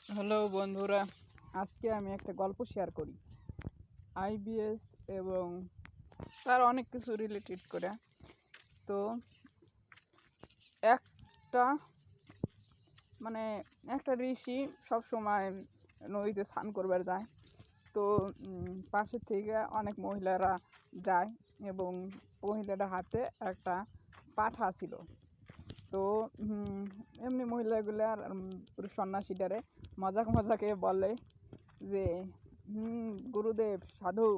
Hello বন্ধুরা, আজকে আমি একটা গল্প শেয়ার করি আইবিএস এবং তার অনেক কিছু রিলেটেড করে। তো একটা মানে একটা ঋষি সব সময় নদীতে স্নান করবার যায়। তো পাশের থেকে অনেক মহিলারা যায় এবং মহিলাটার হাতে একটা পাঠা ছিল। তো এমনি মহিলাগুলার সন্ন্যাসীটারে মজাক মজাকে বলে যে গুরুদেব সাধু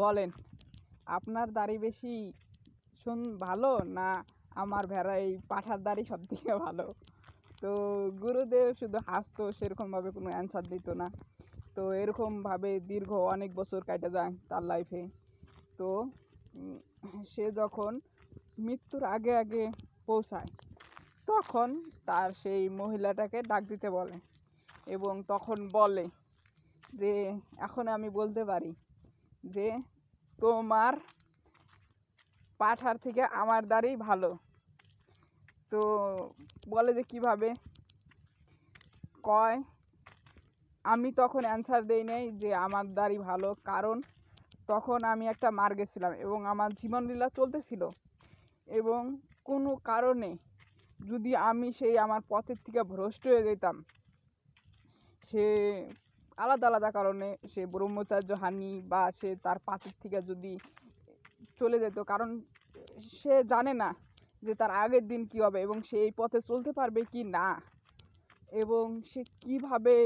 বলেন, আপনার দাড়ি বেশি ভালো না আমার ভেড়া এই পাঠার দাড়ি সব থেকে ভালো? তো গুরুদেব শুধু হাসতো, সেরকমভাবে কোনো অ্যান্সার দিত না। তো এরকমভাবে দীর্ঘ অনেক বছর কাটে যায় তার লাইফে। তো সে যখন মৃত্যুর আগে আগে পৌঁছায়, তখন তার সেই মহিলাটাকে ডাক দিতে বলে এবং তখন বলে যে এখন আমি বলতে পারি যে তোমার পাঠার থেকে আমার দাড়ি ভালো। তো বলে যে কিভাবে? কয়, আমি তখন অ্যান্সার দেই নাই যে আমার দাড়ি ভালো, কারণ তখন আমি একটা মার্গে ছিলাম এবং আমার জীবনলীলা চলতেছিল এবং কোনো কারণে যদি আমি সেই আমার পথের থেকে ভ্রষ্ট হয়ে যেতাম, সে আলাদা আলাদা কারণে সে ব্রহ্মচার্য হানি বা সে তার পাথের থেকে যদি চলে যেত, কারণ সে জানে না যে তার আগের দিন কী হবে এবং সে এই পথে চলতে পারবে কি না, এবং সে কিভাবে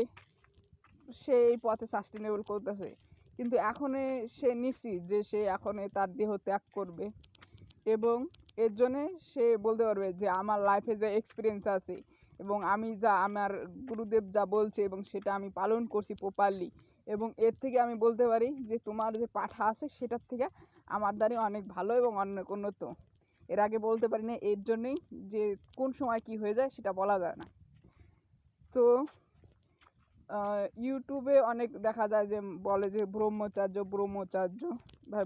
সে এই পথে সাস্টেনেবল করতেছে। কিন্তু এখন সে নিশ্চিত যে সে এখন তার দেহ ত্যাগ করবে এবং এর জন্যে সে বলতে পারবে যে আমার লাইফে যে এক্সপিরিয়েন্স আছে এবং আমি যা আমার গুরুদেব যা বলছে এবং সেটা আমি পালন করছি প্রপারলি, এবং এর থেকে আমি বলতে পারি যে তোমার যে পাঠা আছে সেটার থেকে আমার দ্বারা অনেক ভালো এবং অনেক উন্নত। এর আগে বলতে পারি না, এর জন্যেই যে কোন সময় কি হয়ে যায় সেটা বলা যায় না। তো ইউটিউবে অনেক দেখা যায় যে বলে যে ব্রহ্মচার্য ব্রহ্মচার্য ভাই,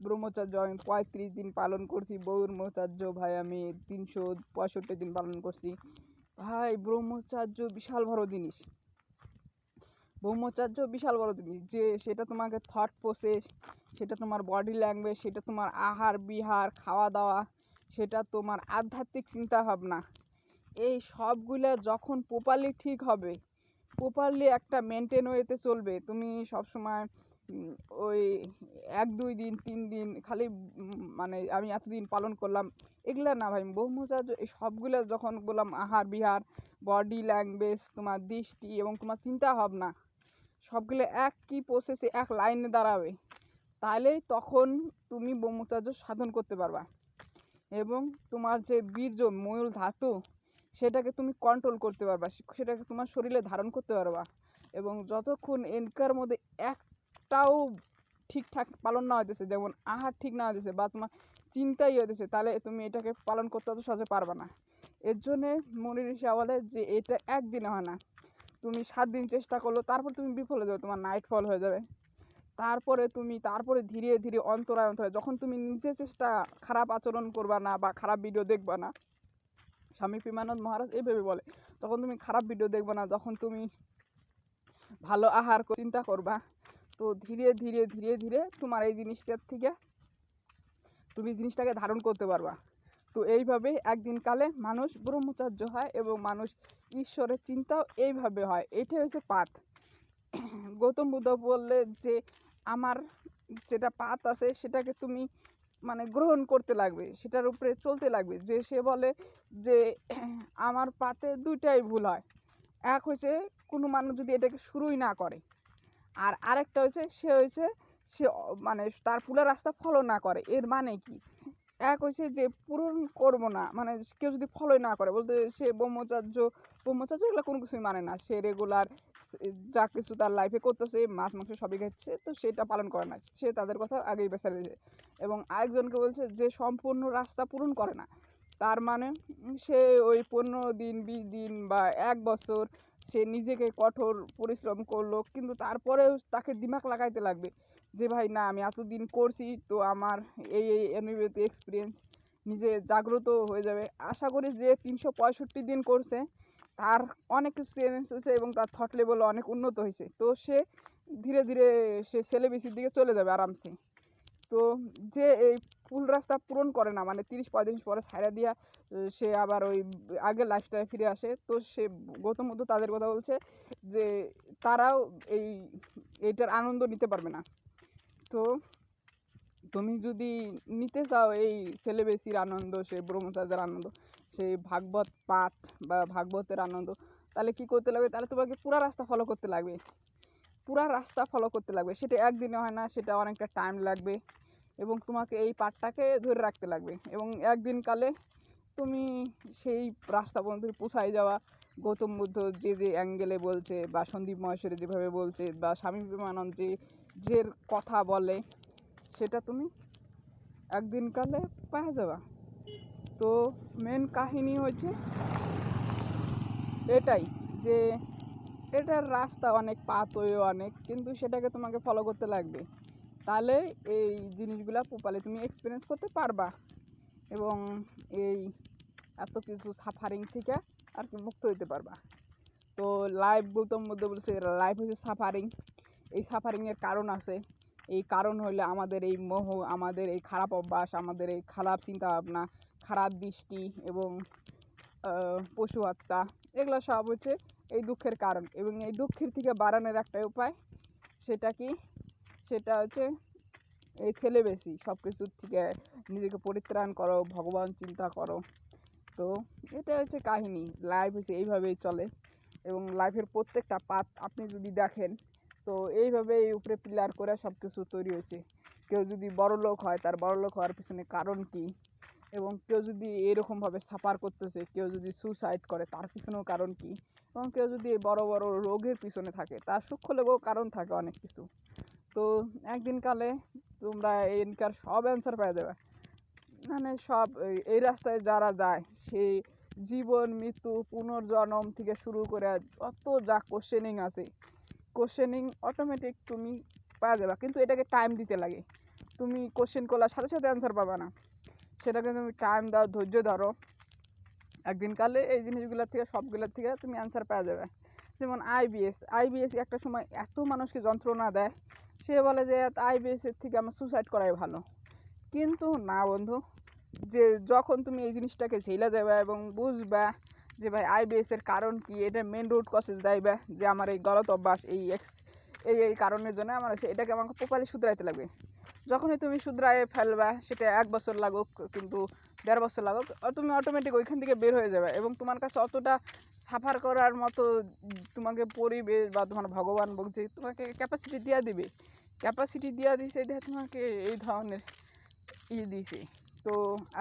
ব্রহ্মচার্য আমি 35 দিন পালন করছি, ব্রহ্মচার্য ভাই আমি 365 দিন পালন করছি। ভাই ব্রহ্মচার্য বিশাল বড় জিনিস। ব্রহ্মচার্য বিশাল বড় জিনিস যে সেটা তোমাকে থট প্রসেস, সেটা তোমার বডি ল্যাঙ্গুয়েজ, সেটা তোমার আহার বিহার খাওয়া দাওয়া, সেটা তোমার আধ্যাত্মিক চিন্তা ভাবনা, এই সবগুলো যখন প্রপারলি ঠিক হবে, প্রপারলি একটা মেনটেন ওয়েতে চলবে, তুমি সবসময় ওই 1 2 দিন 3 দিন খালি মানে আমি এতদিন পালন করলাম এগুলা না ভাই। ব্রহ্মচার্য এই সবগুলো যখন বললাম, আহার বিহার, বডি ল্যাঙ্গুয়েজ, তোমার দৃষ্টি এবং তোমার চিন্তা ভাবনা সবগুলো এক কি প্রসেসে এক লাইনে দাঁড়াবে, তাহলেই তখন তুমি ব্রহ্মচার্য সাধন করতে পারবা এবং তোমার যে বীর্য মূল ধাতু সেটাকে তুমি কন্ট্রোল করতে পারবা, সেটাকে তোমার শরীরে ধারণ করতে পারবা। এবং যতক্ষণ এনকার মধ্যে একটাও ঠিকঠাক পালন না হইতেছে, যেমন আহার ঠিক না হইতেছে বা তোমার চিন্তাই হইতেছে, তাহলে তুমি এটাকে পালন করতে অত সহজে পারবা না। এর জন্যে মনি ঋষি বলে যে এটা একদিনে হয় না, তুমি 7 দিন চেষ্টা করলো, তারপর তুমি বিফল হয়ে যাবে, তোমার নাইট ফল হয়ে যাবে। তারপরে ধীরে ধীরে অন্তরায় অন্তরায় যখন তুমি নিজে চেষ্টা, খারাপ আচরণ করবা না বা খারাপ ভিডিও দেখবা না, স্বামী প্রেমানন্দ মহারাজ এইভাবে বলে, তখন তুমি খারাপ ভিডিও দেখবা না, যখন তুমি ভালো আহার চিন্তা করবা, তো ধীরে ধীরে ধীরে ধীরে তোমার এই জিনিসটার থেকে তুমি জিনিসটাকে ধারণ করতে পারবা। তো এইভাবে একদিন কালে মানুষ ব্রহ্মচার্য হয় এবং মানুষ ঈশ্বরের চিন্তাও এইভাবে হয়। এটাই হচ্ছে পাথ। গৌতম বুদ্ধ বললে যে আমার যেটা পাথ আছে সেটাকে তুমি মানে গ্রহণ করতে লাগবে, সেটার উপরে চলতে লাগবে। যে সে বলে যে আমার পাতে দুইটাই ভুল হয়, এক হচ্ছে কোনো মানুষ যদি এটাকে শুরুই না করে, আর আরেকটা হচ্ছে সে মানে তার ফুলের রাস্তা ফলো না করে। এর মানে কি? এক হচ্ছে যে পূরণ করবো না, মানে কেউ যদি ফলোই না করে, বলতে সে ব্রহ্মচার্য এগুলো কোনো কিছুই মানে না, সে রেগুলার যা কিছু তার লাইফে করতেছে, মাছ মাংস সবই খাচ্ছে, তো সেটা পালন করে না, সে তাদের কথা আগেই বেছে দিয়েছে। এবং আরেকজনকে বলছে যে সম্পূর্ণ রাস্তা পূরণ করে না, তার মানে সে ওই 15 দিন 20 দিন বা 1 বছর সে নিজেকে কঠোর পরিশ্রম করলো, কিন্তু তারপরেও তাকে দিমাগ লাগাইতে লাগবে যে ভাই না আমি এতদিন করছি, তো আমার এই অনুভূতি এক্সপিরিয়েন্স নিজে জাগ্রত হয়ে যাবে। আশা করি যে 365 দিন করছে তার অনেক কিছু চেঞ্জ হয়েছে এবং তার থট লেভেল অনেক উন্নত হয়েছে। তো সে ধীরে ধীরে সে সেলিব্রিটির দিকে চলে যাবে আরামসে। তো যে এই ফুল রাস্তা পূরণ করে না, মানে 30-35 পরে ছাইড়া দিয়া সে আবার ওই আগের লাইফস্টাইলে ফিরে আসে। তো সে গৌতম বুদ্ধ তাদের কথা বলছে যে তারাও এইটার আনন্দ নিতে পারবে না। তো তুমি যদি নিতে চাও এই সেলিব্রেসির আনন্দ, সেই ব্রহ্মচার্যের আনন্দ, সেই ভাগবত পাঠ বা ভাগবতের আনন্দ, তাহলে কি করতে লাগবে? তাহলে তোমাকে পুরা রাস্তা ফলো করতে লাগবে। পুরা রাস্তা ফলো করতে লাগবে। সেটা একদিনে হয় না, সেটা অনেকটা টাইম লাগবে এবং তোমাকে এই পাঠটাকে ধরে রাখতে লাগবে এবং একদিন কালে তুমি সেই রাস্তা পর্যন্ত পৌঁছায় যাওয়া। গৌতম বুদ্ধ যে যে অ্যাঙ্গেলে বলছে বা সন্দীপ মহেশ্বরী যেভাবে বলছে বা স্বামী বিবেকানন্দ যে কথা বলে সেটা তুমি একদিন কালে পাওয়া যাবা। তো মেন কাহিনী হচ্ছে এটাই যে এটার রাস্তা অনেক, পাতও অনেক, কিন্তু সেটাকে তোমাকে ফলো করতে লাগবে। তাহলে এই জিনিসগুলা প্রপারলি তুমি এক্সপিরিয়েন্স করতে পারবা এবং এই এত কিছু সাফারিং থেকে আর কি মুক্ত হইতে পারবা। তো লাইফ গৌতম বুদ্ধ বলছে লাইফ হচ্ছে সাফারিং। এই সাফারিংয়ের কারণ আছে। এই কারণ হইলে আমাদের এই মোহ, আমাদের এই খারাপ অভ্যাস, আমাদের এই খারাপ চিন্তাভাবনা, খারাপ দৃষ্টি এবং পশু হত্যা, এগুলো সব হচ্ছে এই দুঃখের কারণ। এবং এই দুঃখের থেকে বাড়ানোর একটাই উপায়, সেটা কি? সেটা হচ্ছে এই ছেলে বেশি সব কিছুর থেকে নিজেকে পরিত্রাণ করো, ভগবান চিন্তা করো। তো এটা হচ্ছে কাহিনী। লাইফ হচ্ছে এইভাবেই চলে এবং লাইফের প্রত্যেকটা পাথ আপনি যদি দেখেন তো এইভাবেই উপরে পিলার করে সব কিছু তৈরি হয়েছে। কেউ যদি বড় লোক হয় তার বড় লোক হওয়ার পিছনে কারণ কি, এবং কেউ যদি এরকমভাবে সাফার করতেছে, কেউ যদি সুসাইড করে তার পিছনেও কারণ কি, এবং কেউ যদি বড় বড় রোগের পিছনে থাকে তার সূক্ষ্ম লেগেও কারণ থাকে অনেক কিছু। তো একদিন কালে তোমরা এনকার সব অ্যান্সার পেয়ে যাবে। মানে সব এই রাস্তায় যারা যায় সেই জীবন মৃত্যু পুনর্জন্ম থেকে শুরু করে যত যা কোশ্চেনিং আছে, কোশ্চেনিং অটোমেটিক তুমি পাওয়া যাবে, কিন্তু এটাকে টাইম দিতে লাগে। তুমি কোশ্চেন করার সাথে সাথে অ্যান্সার পাবা না, সেটাকে তুমি টাইম দাও, ধৈর্য ধরো, একদিন কালে এই জিনিসগুলোর থেকে সবগুলোর থেকে তুমি অ্যান্সার পাওয়া যাবে। যেমন আইবিএস একটা সময় এত মানুষকে যন্ত্রণা দেয়, সে বলে যে আইবিএসের থেকে আমার সুসাইড করাই ভালো। কিন্তু না বন্ধু, যে যখন তুমি এই জিনিসটাকে ঝেলে দেবে এবং বুঝবা যে ভাই আইবিএসের কারণ কি, এটা মেন রুট কজেস যাইবে যে আমার এই গলত অভ্যাস এই এই কারণের জন্য আমার এটাকে আমাকে প্রপারলি শুধরাইতে লাগবে। যখনই তুমি শুধরায় ফেলবা, সেটা 1 বছর লাগুক কিন্তু 1.5 বছর লাগুক, তুমি অটোমেটিক ওইখান থেকে বের হয়ে যাবে এবং তোমার কাছে অতটা সাফার করার মতো তোমাকে পরিবেশ বা তোমার ভগবান বলছে তোমাকে ক্যাপাসিটি দিয়া দিবে। ক্যাপাসিটি দিয়া দিছে, এটা তোমাকে এই ধরনের দিছে। তো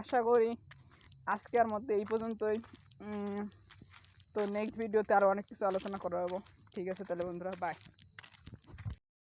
আশা করি আজকের মধ্যে এই পর্যন্তই। তো নেক্সট ভিডিওতে আরও অনেক কিছু আলোচনা করা হবো। ঠিক আছে তাহলে বন্ধুরা, বাই।